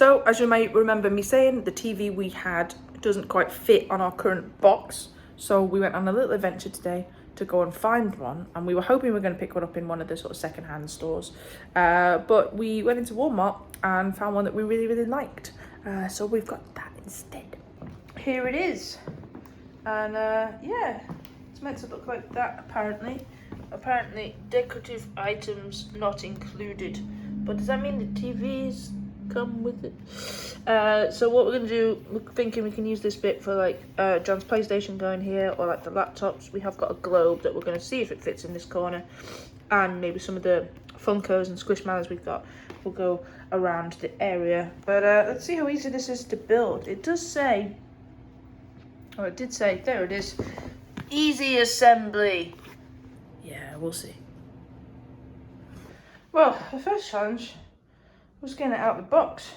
So, as you may remember me saying, the TV we had doesn't quite fit on our current box. So we went on a little adventure today to go and find one. And we were hoping we were going to pick one up in one of the sort of second-hand stores. But we went into Walmart and found one that we really, really liked. So we've got that instead. Here it is. And yeah, it's meant to look like that apparently. Apparently decorative items not included. But does that mean the TVs come with it? So what we're going to do, we're thinking we can use this bit for like John's PlayStation going here, or like the laptops. We have got a globe that we're going to see if it fits in this corner. And maybe some of the Funkos and Squishmallows we've got will go around the area. But let's see how easy this is to build. It does say, or it did say, there it is, easy assembly. Yeah, we'll see. Well, the first challenge was getting it out of the box.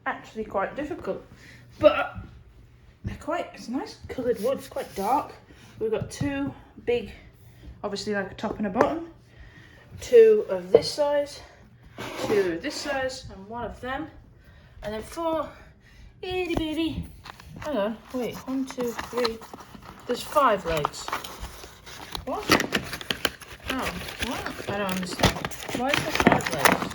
Actually quite difficult, but it's nice coloured wood. It's quite dark. We've got two big, obviously like a top and a bottom, two of this size, two of this size, and one of them, and then four itty bitty. Hang on, wait, 1, 2, 3. There's 5 legs. What? Oh, what? I don't understand. Why is there 5 legs?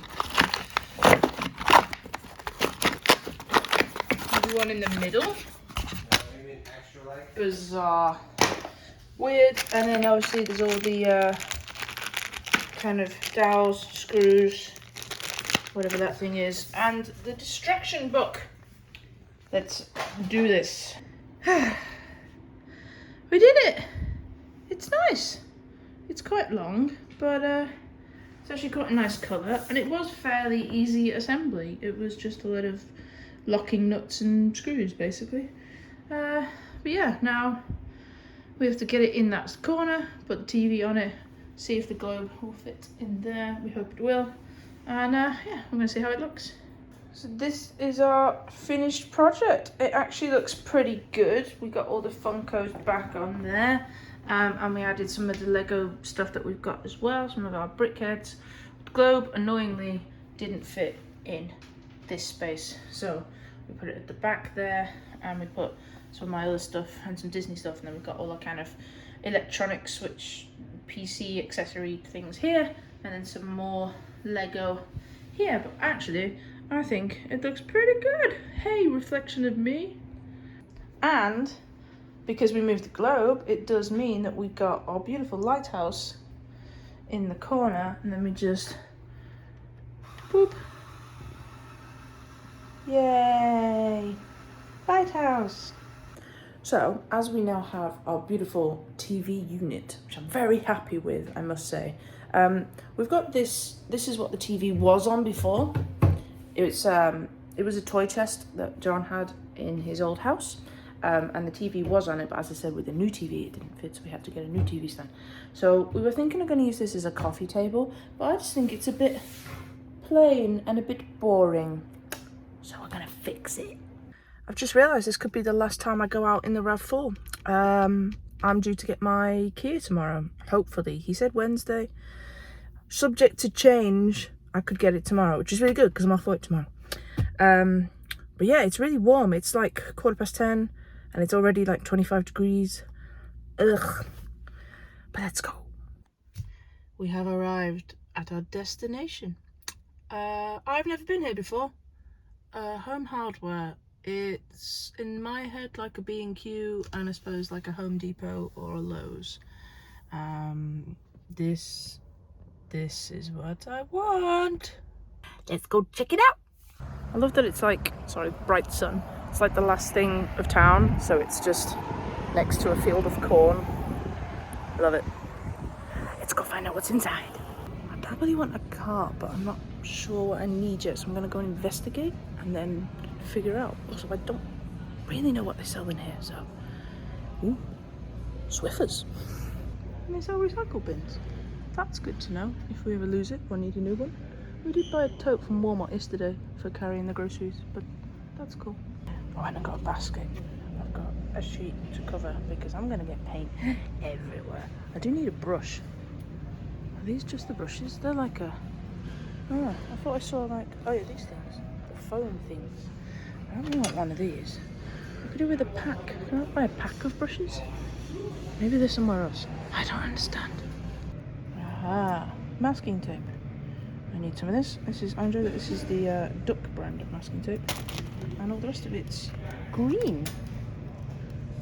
Maybe one in the middle? Bizarre. Weird. And then obviously there's all the kind of dowels, screws, whatever that thing is, and the distraction book. Let's do this. We did it! It's nice. It's quite long, but it's actually quite a nice colour, and it was fairly easy assembly. It was just a lot of locking nuts and screws, basically. But yeah, now we have to get it in that corner, put the TV on it, see if the globe will fit in there. We hope it will. And yeah, we're going to see how it looks. So this is our finished project. It actually looks pretty good. We got all the Funkos back on there. And we added some of the Lego stuff that we've got as well, some of our brickheads. The globe, annoyingly, didn't fit in this space. So we put it at the back there, and we put some of my other stuff and some Disney stuff, and then we've got all our kind of electronic switch, PC accessory things here, and then some more Lego here. But actually, I think it looks pretty good. Hey, reflection of me. And because we moved the globe, it does mean that we've got our beautiful lighthouse in the corner, and then we just boop. Yay! Lighthouse! So, as we now have our beautiful TV unit, which I'm very happy with, I must say. We've got this is what the TV was on before. It was a toy chest that John had in his old house. And the TV was on it, but as I said, with the new TV it didn't fit, so we had to get a new TV stand. So we were thinking of going to use this as a coffee table, but I just think it's a bit plain and a bit boring. So we're going to fix it. I've just realised this could be the last time I go out in the RAV4. I'm due to get my Kia tomorrow, hopefully. He said Wednesday. Subject to change, I could get it tomorrow, which is really good because I'm off work tomorrow. But yeah, it's really warm. It's like 10:15 and it's already like 25 degrees. Ugh. But let's go. We have arrived at our destination. I've never been here before. Home Hardware. It's in my head like a B&Q, and I suppose like a Home Depot or a Lowe's. This is what I want. Let's go check it out. I love that it's like, sorry, bright sun. It's like the last thing of town, so it's just next to a field of corn. Love it. Let's go find out what's inside. I probably want a car, but I'm not sure what I need yet, so I'm gonna go and investigate and then figure out. Also, I don't really know what they sell in here, so. Ooh, Swiffers. And they sell recycle bins. That's good to know if we ever lose it or need a new one. We did buy a tote from Walmart yesterday for carrying the groceries, but that's cool. Oh, and I got a basket. I've got a sheet to cover because I'm gonna get paint everywhere. I do need a brush. Are these just the brushes? They're like a... Oh, I thought I saw like... Oh yeah, these things. They're foam things. I don't really want one of these. I could do with a pack. Can I buy a pack of brushes? Maybe they're somewhere else. I don't understand. Aha, masking tape. I need some of this. This is Andrew. This is the Duck brand of masking tape, and all the rest of it's green.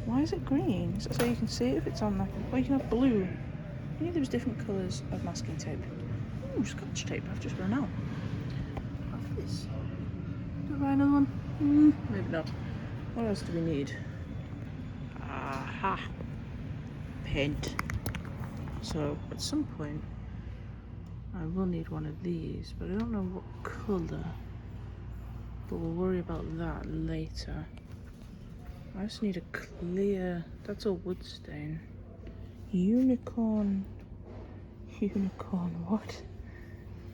Why is it green? Is that so you can see it if it's on there? Well, you can have blue. I knew there was different colours of masking tape. Ooh, Scotch tape. I've just run out. What's this? Do I buy another one? Maybe not. What else do we need? Aha! Paint. So at some point I will need one of these, but I don't know what colour. But we'll worry about that later. I just need a clear, that's all wood stain. Unicorn what?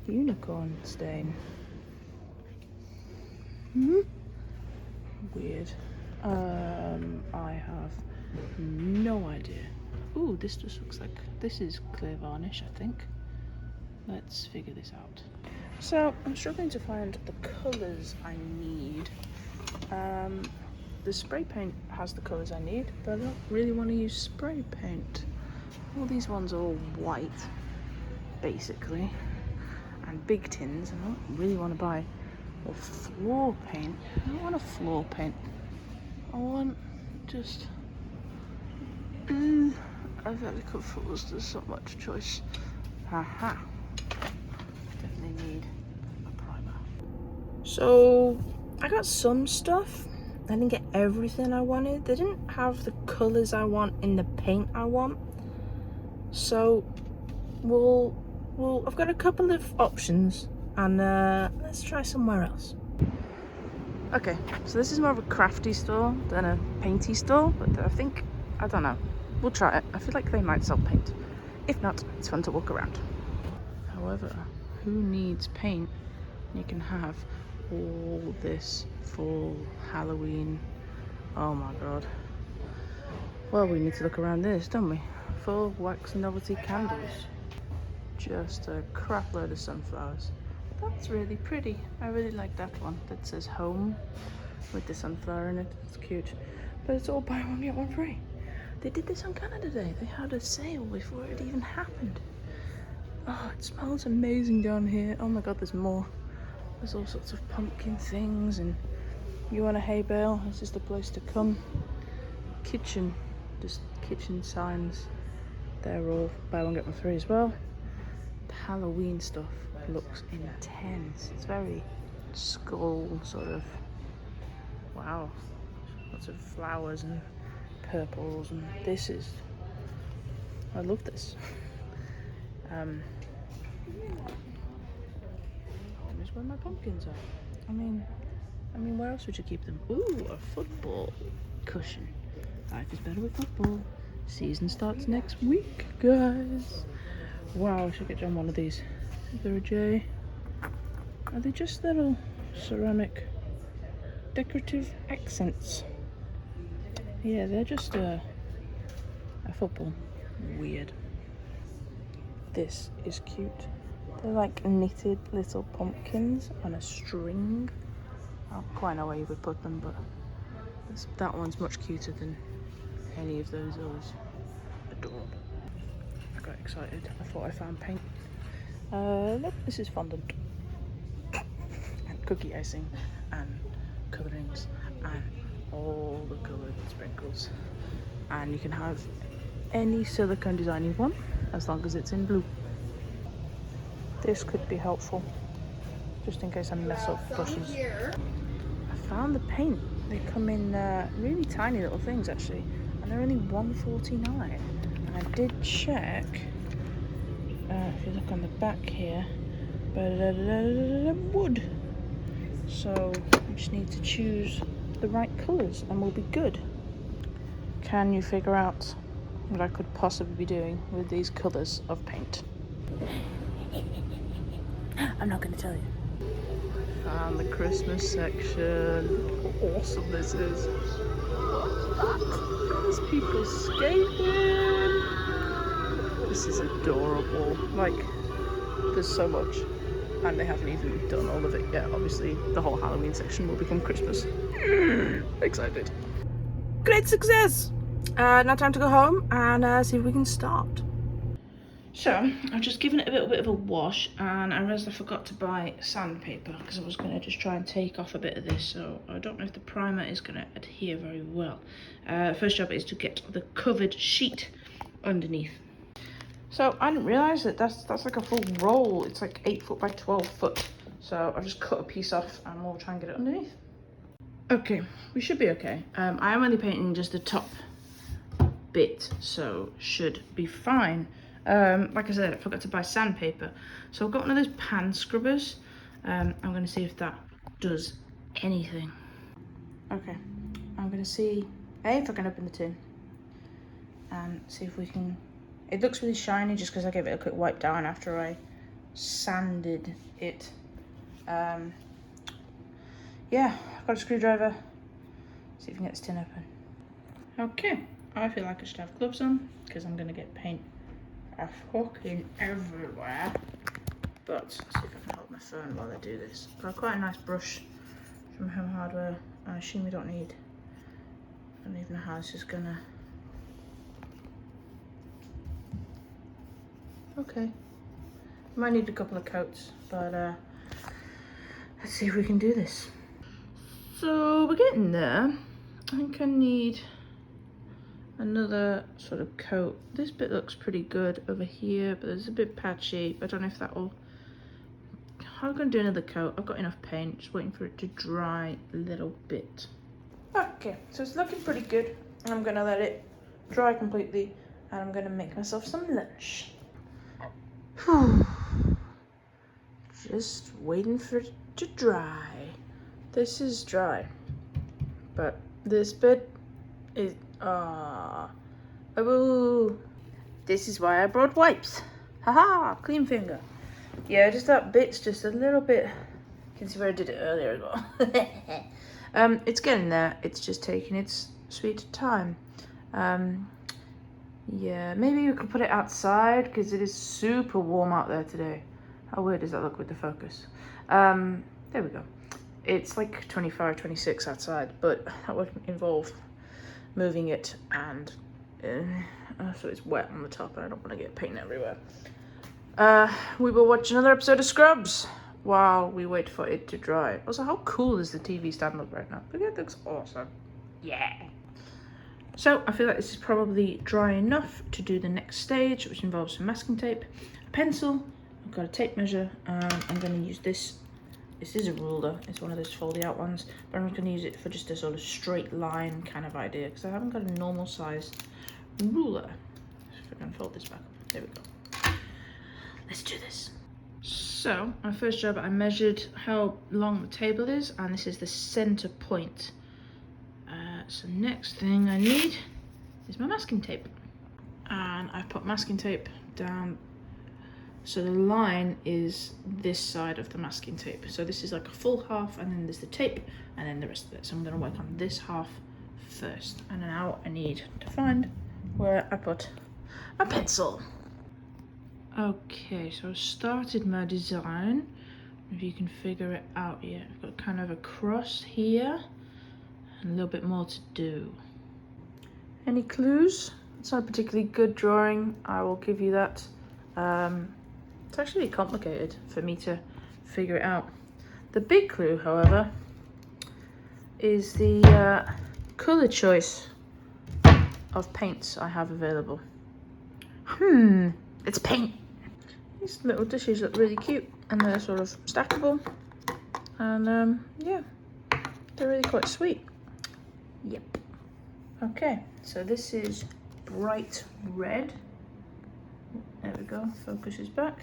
Unicorn stain. Weird. I have no idea. Ooh, this just looks like, this is clear varnish, I think. Let's figure this out. So, I'm struggling to find the colours I need. The spray paint has the colours I need, but I don't really want to use spray paint. All these ones are all white, basically, and big tins, and I don't really want to buy a floor paint. I don't want a floor paint. I want just Helvetica Falls. There's so much choice. Haha. Definitely need a primer. So I got some stuff. I didn't get everything I wanted. They didn't have the colours I want in the paint I want. So I've got a couple of options, and let's try somewhere else. Okay, so this is more of a crafty store than a painty store, but I don't know. We'll try it. I feel like they might sell paint. If not, it's fun to walk around. However, who needs paint? You can have all this fall Halloween. Oh my god. Well, we need to look around this, don't we? Full wax novelty candles. Just a crap load of sunflowers. That's really pretty. I really like that one that says home with the sunflower in it. It's cute. But it's all buy one get one free. They did this on Canada Day. They had a sale before it even happened. Oh, it smells amazing down here. Oh my god, there's more. There's all sorts of pumpkin things, and you want a hay bale, this is the place to come. Kitchen, just kitchen signs. They're all buy one get one free as well. The Halloween stuff looks intense. It's very skull sort of. Wow, lots of flowers and purples, and this is. I love this. Is where my pumpkins are. I mean, where else would you keep them? Ooh, a football cushion. Life is better with football. Season starts next week, guys. Wow, I should get John one of these. Is there a J? Are they just little ceramic decorative accents? Yeah, they're just a football. Weird. This is cute. They're like knitted little pumpkins on a string. I don't quite know where you would put them, but that one's much cuter than any of those others. Adorable. I got excited. I thought I found paint. Look, this is fondant. And cookie icing. And colourings. And all the coloured sprinkles. And you can have any silicone design you want, as long as it's in blue. This could be helpful, just in case I mess up brushes. I found the paint. They come in really tiny little things actually, and they're only $1.49. And I did check, if you look on the back here, wood. So we just need to choose the right colours and we'll be good. Can you figure out what I could possibly be doing with these colours of paint? I'm not going to tell you. Found the Christmas section. How awesome this is. What's that? There's people skating. This is adorable. Like, there's so much. and they haven't even done all of it yet. Obviously, the whole Halloween section will become Christmas. Excited. Great success! Now time to go home and see if we can start. So, I've just given it a little bit of a wash, and I realised I forgot to buy sandpaper because I was going to just try and take off a bit of this, so I don't know if the primer is going to adhere very well. First job is to get the covered sheet underneath. So, I didn't realise that that's like a full roll. It's like 8 foot by 12 foot. So, I've just cut a piece off and we'll try and get it underneath. Okay, we should be okay. I am only painting just the top bit, so should be fine. Like I said, I forgot to buy sandpaper, so I've got one of those pan scrubbers. I'm going to see if that does anything. Okay, I'm going to see if I can open the tin and see if we can. It looks really shiny just because I gave it a quick wipe down after I sanded it. Yeah, I've got a screwdriver. See if we can get this tin open. Okay, I feel like I should have gloves on because I'm going to get paint fucking everywhere. But let's see if I can hold my phone while I do this. Got quite a nice brush from Home Hardware. I assume we don't need. I don't even know how this is gonna. Okay. Might need a couple of coats, but let's see if we can do this. So we're getting there. I think I need another sort of coat. This bit looks pretty good over here, but there's a bit patchy. I don't know if that will. I'm gonna do another coat. I've got enough paint, just waiting for it to dry a little bit. Okay, so it's looking pretty good. I'm gonna let it dry completely, and I'm gonna make myself some lunch. Just waiting for it to dry. This is dry, but this bit is oh, this is why I brought wipes. Haha, clean finger. Yeah, just that bit's just a little bit. You can see where I did it earlier as well. It's getting there. It's just taking its sweet time. Yeah, maybe we could put it outside because it is super warm out there today. How weird does that look with the focus? There we go. It's like 25, 26 outside, but that would involve moving it, and so it's wet on the top and I don't want to get paint everywhere. We will watch another episode of Scrubs while we wait for it to dry. Also, how cool does the TV stand look right now? Look, it looks awesome. Yeah. So I feel like this is probably dry enough to do the next stage, which involves some masking tape, a pencil. I've got a tape measure. I'm going to use this. This is a ruler. It's one of those foldy out ones, but I'm just going to use it for just a sort of straight line kind of idea because I haven't got a normal sized ruler. If I can fold this back up. There we go. Let's do this. So my first job, I measured how long the table is, and this is the center point. So next thing I need is my masking tape, and I put masking tape down so the line is this side of the masking tape. So this is like a full half, and then there's the tape, and then the rest of it. So I'm going to work on this half first, and now I need to find where I put my pencil. Okay, so I started my design. If you can figure it out yet, I've got kind of a cross here and a little bit more to do. Any clues? It's not a particularly good drawing, I will give you that. It's actually complicated for me to figure it out. The big clue, however, is the colour choice of paints I have available. It's paint. These little dishes look really cute, and they're sort of stackable, and yeah, they're really quite sweet. Yep. Okay, so this is bright red. There we go, focus is back.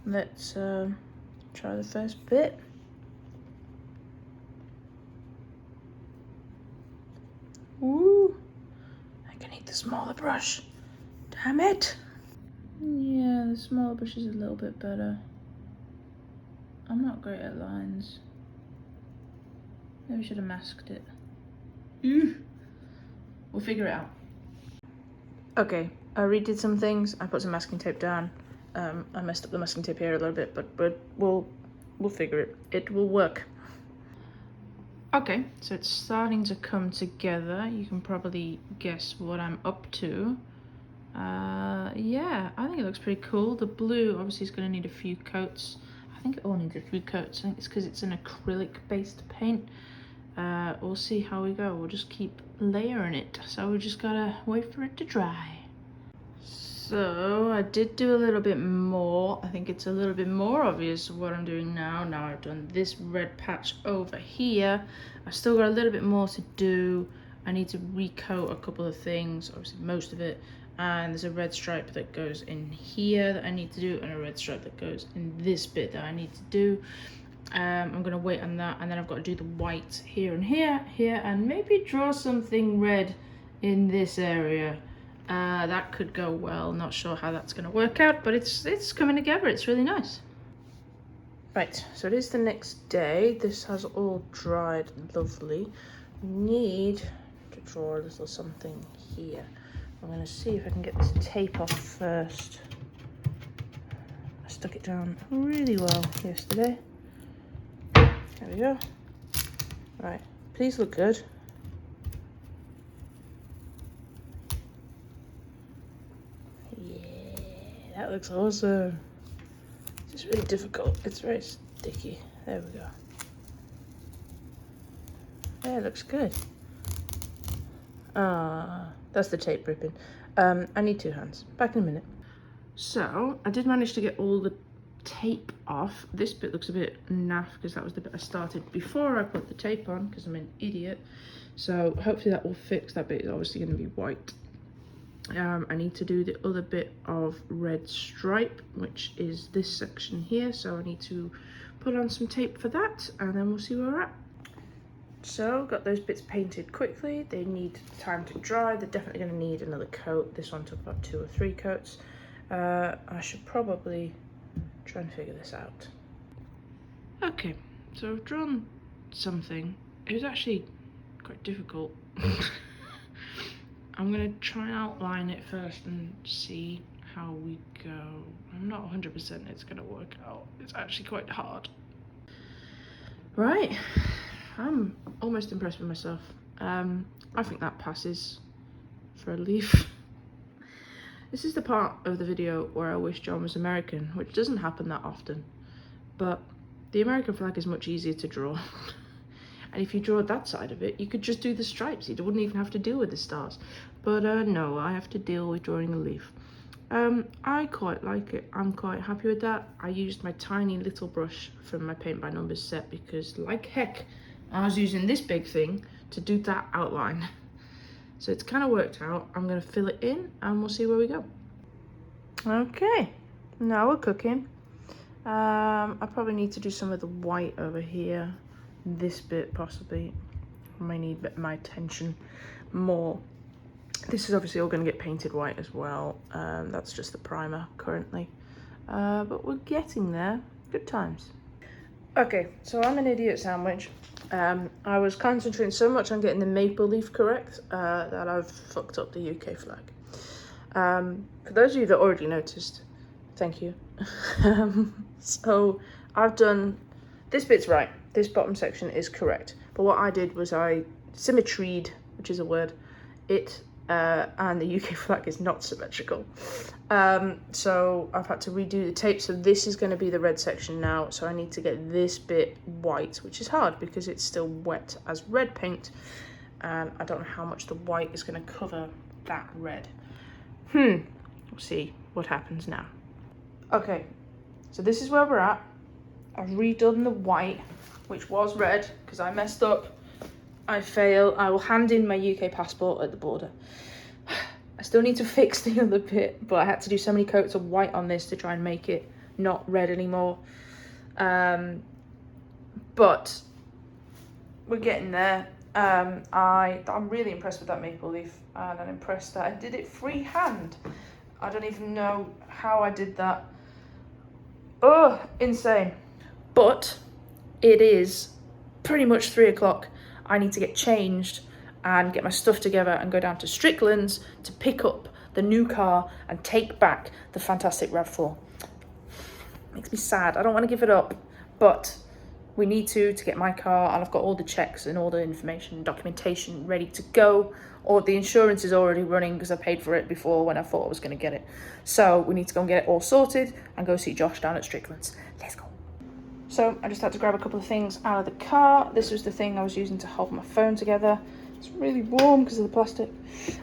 Let's try the first bit. Ooh, I can need the smaller brush. Damn it. Yeah, the smaller brush is a little bit better. I'm not great at lines. Maybe I should have masked it. We'll figure it out. Okay, I redid some things. I put some masking tape down. I messed up the masking tape here a little bit, but we'll we'll figure it. It will work. Okay, so it's starting to come together. You can probably guess what I'm up to. Yeah, I think it looks pretty cool. The blue obviously is going to need a few coats. I think it all needs a few coats. I think it's because it's an acrylic-based paint. We'll see how we go. We'll just keep layering it. So we just gotta wait for it to dry. So I did do a little bit more. I think it's a little bit more obvious what I'm doing now. Now I've done this red patch over here. I've still got a little bit more to do. I need to recoat a couple of things, obviously most of it. And there's a red stripe that goes in here that I need to do, and a red stripe that goes in this bit that I need to do. I'm gonna wait on that, and then I've got to do the white here and here, and maybe draw something red in this area. That could go well. Not sure how that's gonna work out, but it's coming together. It's really nice. Right, so it is the next day. This has all dried lovely. Need to draw a little something here. I'm gonna see if I can get this tape off first. I stuck it down really well yesterday. There we go. Right, please look good. Yeah, that looks awesome. It's just really difficult. It's very sticky. There we go. Yeah, it looks good. That's the tape ripping. I need 2 hands. Back in a minute. So, I did manage to get all the tape off. This bit looks a bit naff because that was the bit I started before I put the tape on because I'm an idiot. So hopefully that will fix. That bit is obviously going to be white. I need to do the other bit of red stripe, which is this section here. So I need to put on some tape for that, and then we'll see where we're at. So got those bits painted quickly. They need time to dry. They're definitely going to need another coat. This one took about 2 or 3 coats. I should probably try and figure this out. Okay, so I've drawn something. It was actually quite difficult. I'm gonna try and outline it first and see how we go. I'm not 100% it's gonna work out. It's actually quite hard. Right, I'm almost impressed with myself. I think that passes for a leaf. This is the part of the video where I wish John was American, which doesn't happen that often. But the American flag is much easier to draw. And if you draw that side of it, you could just do the stripes. You wouldn't even have to deal with the stars. But no, I have to deal with drawing a leaf. I quite like it. I'm quite happy with that. I used my tiny little brush from my Paint by Numbers set because, like heck, I was using this big thing to do that outline. So it's kind of worked out. I'm going to fill it in and we'll see where we go. Okay, now we're cooking. I probably need to do some of the white over here. This bit possibly. I may need my attention more. This is obviously all going to get painted white as well. That's just the primer currently. But we're getting there. Good times. Okay, so I'm an idiot sandwich. I was concentrating so much on getting the maple leaf correct that I've fucked up the UK flag. For those of you that already noticed, thank you. So I've done, this bit's right. This bottom section is correct. But what I did was I symmetried, which is a word, it and the UK flag is not symmetrical. So I've had to redo the tape. So this is going to be the red section now. So I need to get this bit white, which is hard because it's still wet as red paint. And I don't know how much the white is going to cover that red. We'll see what happens now. Okay, so this is where we're at. I've redone the white, which was red because I messed up. I fail. I will hand in my UK passport at the border. I still need to fix the other bit, but I had to do so many coats of white on this to try and make it not red anymore. But we're getting there. I'm really impressed with that maple leaf, and I'm impressed that I did it freehand. I don't even know how I did that. Oh, insane. But it is pretty much 3 o'clock. I need to get changed and get my stuff together and go down to Strickland's to pick up the new car and take back the fantastic RAV4. Makes me sad. I don't want to give it up, But we need to get my car, and I've got all the checks and all the information and documentation ready to go. Or the insurance is already running because I paid for it before when I thought I was going to get it. So we need to go and get it all sorted and go see Josh down at Strickland's. Let's go. So I just had to grab a couple of things out of the car. This was the thing I was using to hold my phone together. It's really warm because of the plastic.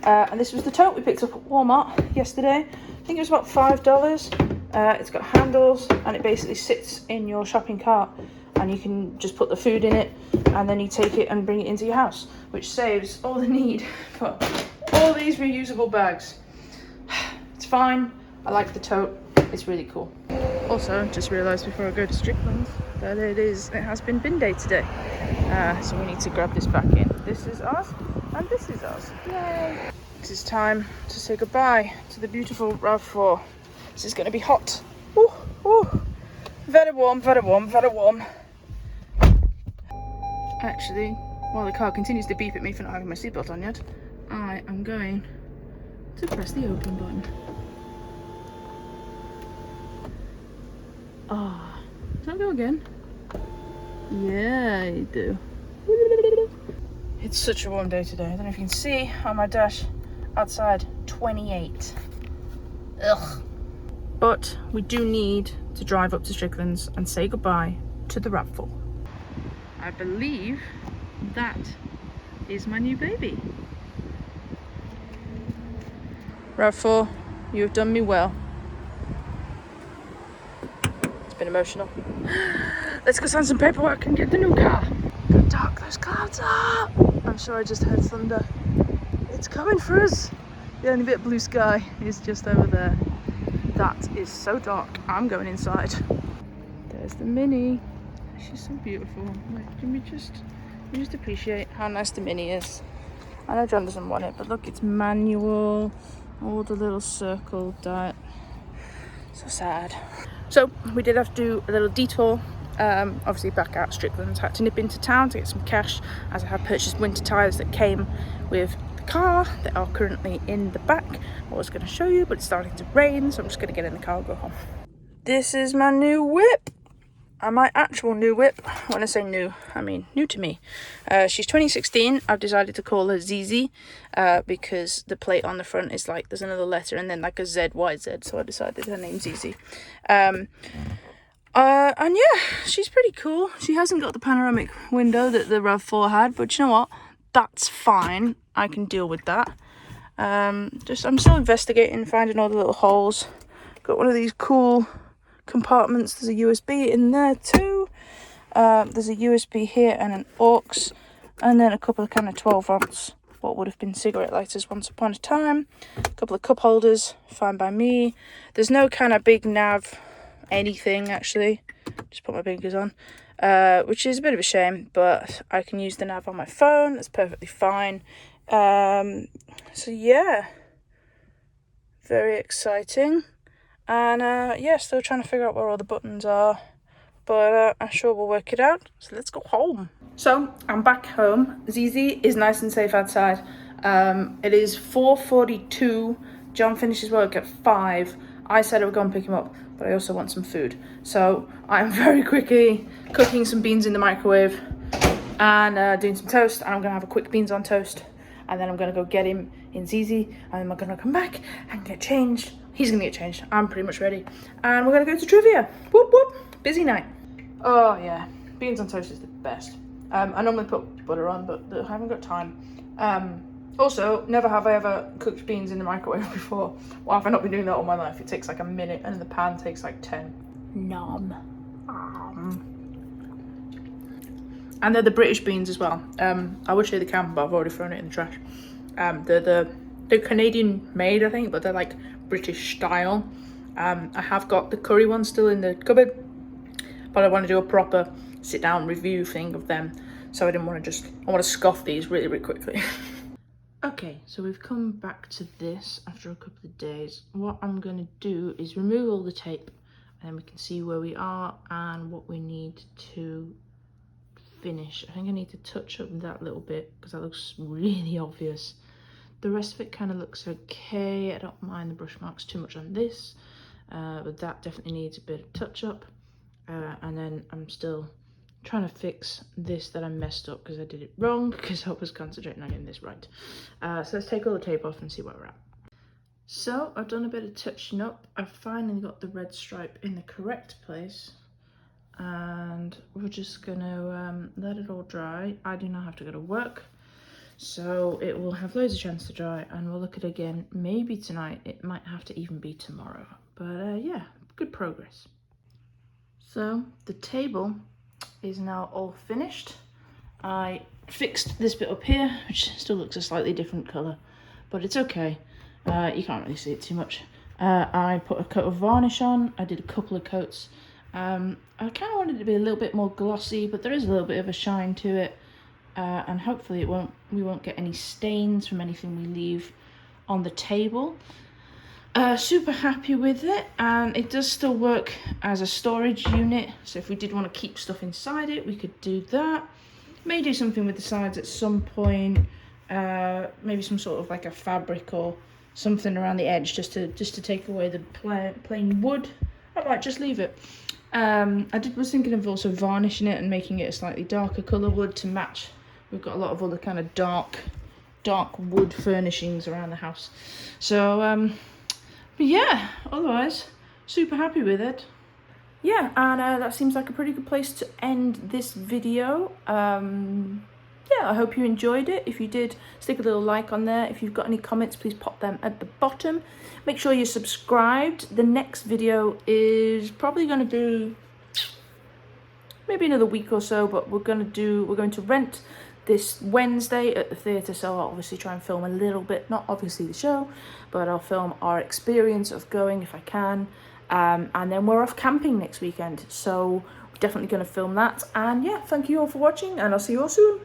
And this was the tote we picked up at Walmart yesterday. I think it was about $5. It's got handles and it basically sits in your shopping cart, and you can just put the food in it and then you take it and bring it into your house, which saves all the need for all these reusable bags. It's fine. I like the tote. It's really cool. Also, just realised before I go to Strickland's that it has been bin day today. So we need to grab this back in. This is ours and this is ours. Yay! It is time to say goodbye to the beautiful RAV4. This is going to be hot. Ooh, ooh. Very warm, very warm, very warm. Actually, while the car continues to beep at me for not having my seatbelt on yet, I am going to press the open button. Ah, does that go again? Yeah, you do. It's such a warm day today. I don't know if you can see on my dash outside, 28. Ugh. But we do need to drive up to Strickland's and say goodbye to the RAV4. I believe that is my new baby. RAV4, you have done me well. It's been emotional. Let's go sign some paperwork and get the new car. How dark those clouds are. I'm sure I just heard thunder. It's coming for us. The only bit of blue sky is just over there. That is so dark. I'm going inside. There's the Mini. She's so beautiful. Like, can we just appreciate how nice the Mini is? I know John doesn't want it, but look, it's manual. All the little circle diet. So sad. So we did have to do a little detour. Obviously back out Strickland's. Had to nip into town to get some cash, as I have purchased winter tyres that came with the car that are currently in the back. I was going to show you, but it's starting to rain, so I'm just going to get in the car and go home. This is my new whip. And my actual new whip. When I say new, I mean new to me. She's 2016. I've decided to call her ZZ because the plate on the front is like, there's another letter and then like a ZYZ, so I decided her name's ZZ. And yeah, she's pretty cool. She hasn't got the panoramic window that the RAV4 had, but you know what? That's fine. I can deal with that. I'm still investigating, finding all the little holes. Got one of these cool compartments. There's a USB in there too. There's a USB here and an aux, and then a couple of kind of 12 volts, what would have been cigarette lighters once upon a time. A couple of cup holders, fine by me. There's no kind of big nav anything actually. Just put my blinkers on, which is a bit of a shame, but I can use the nav on my phone. That's perfectly fine. So yeah, very exciting. And yeah, still trying to figure out where all the buttons are, but I'm sure we'll work it out. So let's go home. So I'm back home. ZZ is nice and safe outside. It is 4:42. John finishes work at 5. I said I would go and pick him up, but I also want some food. So I'm very quickly cooking some beans in the microwave and doing some toast. And I'm gonna have a quick beans on toast, and then I'm gonna go get him in ZZ, and then we're gonna come back and get changed. He's gonna get changed. I'm pretty much ready. And we're gonna go to trivia. Whoop whoop. Busy night. Oh yeah, beans on toast is the best. I normally put butter on, but I haven't got time. Also, never have I ever cooked beans in the microwave before. Why have I not been doing that all my life? It takes like a minute and the pan takes like 10. Nom. And they're the British beans as well. I would show you the can, but I've already thrown it in the trash. They're Canadian made, I think, but they're like British style. I have got the curry ones still in the cupboard, but I want to do a proper sit down review thing of them, so I want to scoff these really, really quickly. Okay, so we've come back to this after a couple of days. What I'm going to do is remove all the tape, and then we can see where we are and what we need to finish. I think I need to touch up that little bit because that looks really obvious. The rest of it kind of looks okay. I don't mind the brush marks too much on this, but that definitely needs a bit of touch up. And then I'm still trying to fix this that I messed up because I did it wrong because I was concentrating on getting this right. So let's take all the tape off and see where we're at. So I've done a bit of touching up. I've finally got the red stripe in the correct place, and we're just gonna let it all dry. I do not have to go to work, so it will have loads of chance to dry, and we'll look at it again maybe tonight. It might have to even be tomorrow, but yeah, good progress. So the table is now all finished. I fixed this bit up here, which still looks a slightly different colour, but it's okay. You can't really see it too much. I put a coat of varnish on. I did a couple of coats. I kind of wanted it to be a little bit more glossy, but there is a little bit of a shine to it, and hopefully we won't get any stains from anything we leave on the table. Super happy with it, and it does still work as a storage unit, so if we did want to keep stuff inside it, we could do that. May do something with the sides at some point, maybe some sort of like a fabric or something around the edge just to take away the plain wood. I might just leave it. Was thinking of also varnishing it and making it a slightly darker colour wood to match. We've got a lot of other kind of dark wood furnishings around the house, so but yeah, otherwise, super happy with it. Yeah, and that seems like a pretty good place to end this video. Yeah, I hope you enjoyed it. If you did, stick a little like on there. If you've got any comments, please pop them at the bottom. Make sure you're subscribed. The next video is probably going to be maybe another week or so, but we're going to rent this Wednesday at the theatre, so I'll obviously try and film a little bit, not obviously the show, but I'll film our experience of going if I can, and then we're off camping next weekend, so we're definitely going to film that. And yeah, thank you all for watching, and I'll see you all soon.